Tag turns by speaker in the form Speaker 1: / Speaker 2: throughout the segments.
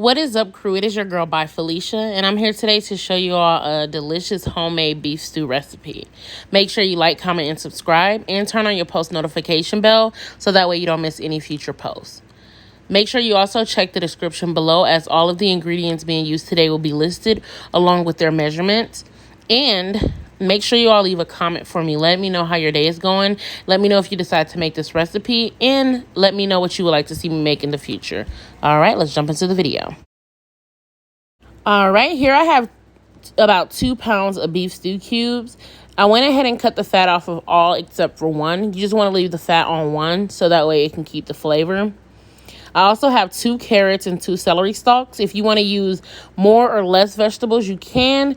Speaker 1: What is up, crew? It is your girl by Felicia, and I'm here today to show you all a delicious homemade beef stew recipe. Make sure you like, comment, and subscribe, and turn on your post notification bell so that way you don't miss any future posts. Make sure you also check the description below, as all of the ingredients being used today will be listed along with their measurements. And make sure you all leave a comment for me. Let me know how your day is going. Let me know if you decide to make this recipe, and let me know what you would like to see me make in the future. All right, let's jump into the video. All right, here I have about 2 pounds of beef stew cubes. I went ahead and cut the fat off of all except for one. You just want to leave the fat on one so that way it can keep the flavor. I also have 2 carrots and 2 celery stalks. If you want to use more or less vegetables, you can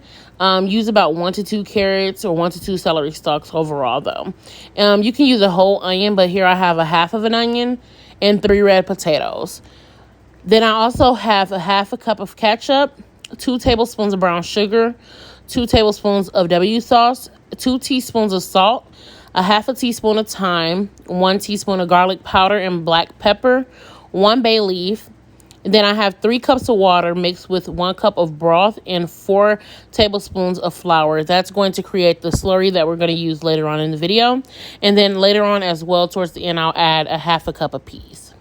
Speaker 1: use about 1 to 2 carrots or 1 to 2 celery stalks overall, though. You can use a whole onion, but here I have a half of an onion and 3 red potatoes. Then I also have a half a cup of ketchup, 2 tablespoons of brown sugar, 2 tablespoons of W sauce, 2 teaspoons of salt, a half a teaspoon of thyme, 1 teaspoon of garlic powder and black pepper, 1 bay leaf. Then I have 3 cups of water mixed with 1 cup of broth and 4 tablespoons of flour. That's going to create the slurry that we're going to use later on in the video. And then later on as well, towards the end, I'll add a half a cup of peas.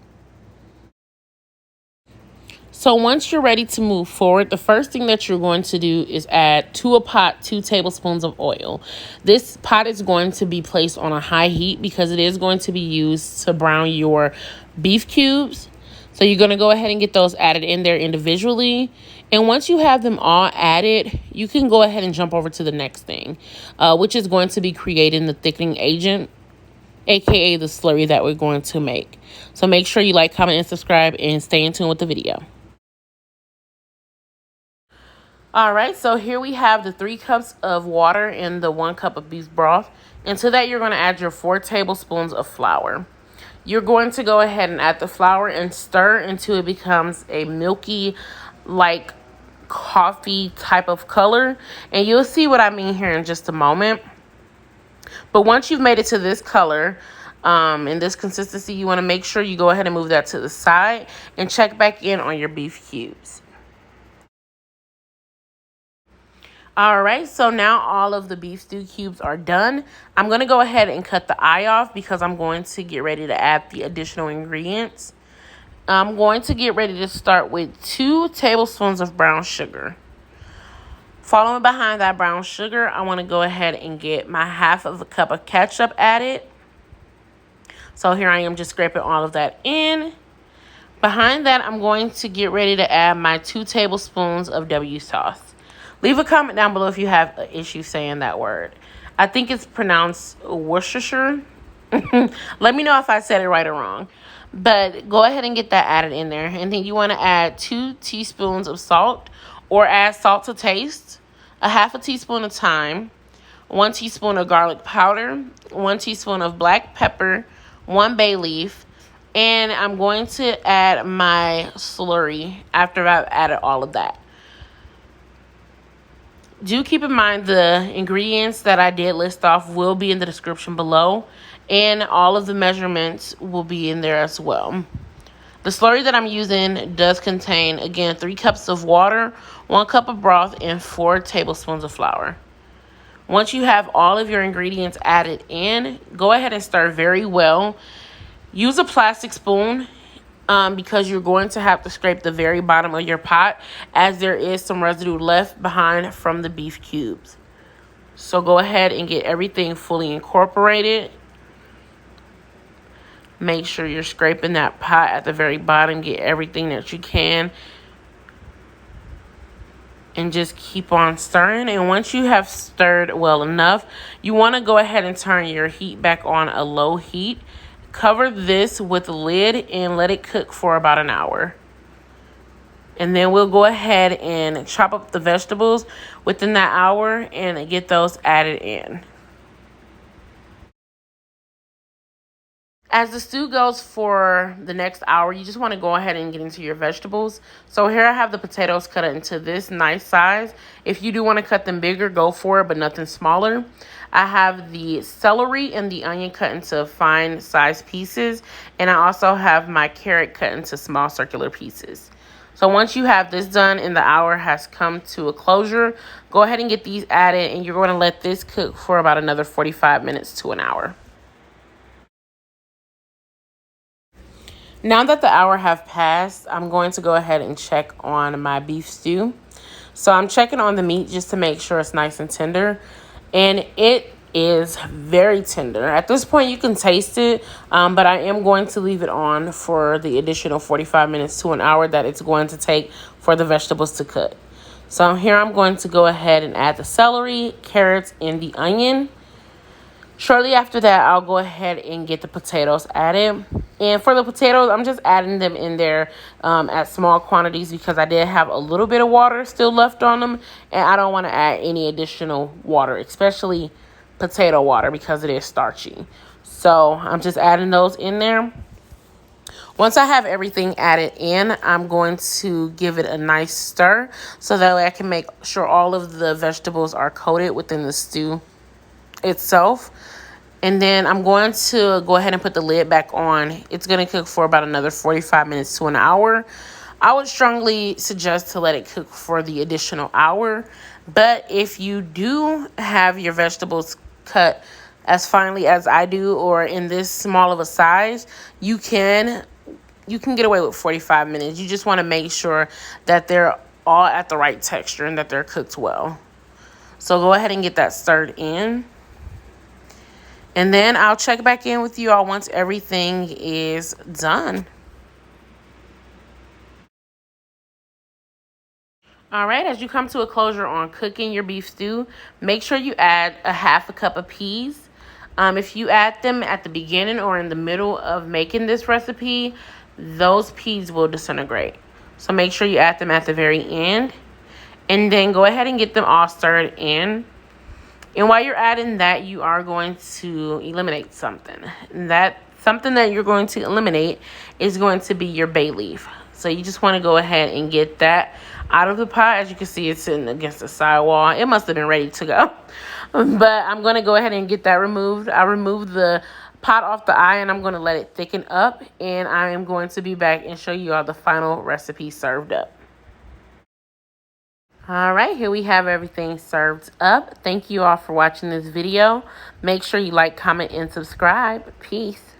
Speaker 1: So once you're ready to move forward, the first thing that you're going to do is add to a pot 2 tablespoons of oil. This pot is going to be placed on a high heat because it is going to be used to brown your beef cubes. So you're going to go ahead and get those added in there individually. And once you have them all added, you can go ahead and jump over to the next thing, which is going to be creating the thickening agent, aka the slurry that we're going to make. So make sure you like, comment, and subscribe, and stay in tune with the video. All right, so here we have the 3 cups of water and the 1 cup of beef broth. And to that, you're going to add your 4 tablespoons of flour. You're going to go ahead and add the flour and stir until it becomes a milky, like coffee type of color. And you'll see what I mean here in just a moment. But once you've made it to this color, in this consistency, you want to make sure you go ahead and move that to the side and check back in on your beef cubes. All right, so now all of the beef stew cubes are done. I'm going to go ahead and cut the eye off because I'm going to get ready to add the additional ingredients. I'm going to get ready to start with 2 tablespoons of brown sugar. Following behind that brown sugar, I want to go ahead and get my half of a cup of ketchup added. So here I am just scraping all of that in. Behind that, I'm going to get ready to add my 2 tablespoons of W sauce. Leave a comment down below if you have an issue saying that word. I think it's pronounced Worcestershire. Let me know if I said it right or wrong. But go ahead and get that added in there. And then you want to add 2 teaspoons of salt, or add salt to taste, a half a teaspoon of thyme, 1 teaspoon of garlic powder, 1 teaspoon of black pepper, 1 bay leaf. And I'm going to add my slurry after I've added all of that. Do keep in mind the ingredients that I did list off will be in the description below, and all of the measurements will be in there as well. The slurry that I'm using does contain, again, 3 cups of water, 1 cup of broth, and 4 tablespoons of flour. Once you have all of your ingredients added in, go ahead and stir very well. Use a plastic spoon because you're going to have to scrape the very bottom of your pot, as there is some residue left behind from the beef cubes. So go ahead and get everything fully incorporated. Make sure you're scraping that pot at the very bottom. Get everything that you can. And just keep on stirring. And once you have stirred well enough, you want to go ahead and turn your heat back on a low heat. Cover this with a lid and let it cook for about an hour. And then we'll go ahead and chop up the vegetables within that hour and get those added in. As the stew goes for the next hour, you just want to go ahead and get into your vegetables. So here I have the potatoes cut into this nice size. If you do want to cut them bigger, go for it, but nothing smaller. I have the celery and the onion cut into fine size pieces. And I also have my carrot cut into small circular pieces. So So once you have this done and the hour has come to a closure, go ahead and get these added, and you're going to let this cook for about another 45 minutes to an hour. Now that the hour have passed, I'm going to go ahead and check on my beef stew. So I'm checking on the meat just to make sure it's nice and tender. And it is very tender. At this point, you can taste it, but I am going to leave it on for the additional 45 minutes to an hour that it's going to take for the vegetables to cook. So here I'm going to go ahead and add the celery, carrots, and the onion. Shortly after that, I'll go ahead and get the potatoes added. And for the potatoes, I'm just adding them in there at small quantities because I did have a little bit of water still left on them. And I don't want to add any additional water, especially potato water, because it is starchy. So I'm just adding those in there. Once I have everything added in, I'm going to give it a nice stir so that way I can make sure all of the vegetables are coated within the stew itself. And then I'm going to go ahead and put the lid back on. It's going to cook for about another 45 minutes to an hour. I would strongly suggest to let it cook for the additional hour. But if you do have your vegetables cut as finely as I do, or in this small of a size, you can get away with 45 minutes. You just want to make sure that they're all at the right texture and that they're cooked well. So go ahead and get that stirred in. And then I'll check back in with you all once everything is done. All right, as you come to a closure on cooking your beef stew, make sure you add a half a cup of peas. If you add them at the beginning or in the middle of making this recipe, those peas will disintegrate. So make sure you add them at the very end. And then go ahead and get them all stirred in. And while you're adding that, you are going to eliminate something. And that something that you're going to eliminate is going to be your bay leaf. So you just want to go ahead and get that out of the pot. As you can see, it's sitting against the sidewall. It must have been ready to go. But I'm going to go ahead and get that removed. I removed the pot off the eye, and I'm going to let it thicken up. And I am going to be back and show you all the final recipe served up. All right, here we have everything served up. Thank you all for watching this video. Make sure you like, comment, and subscribe. Peace.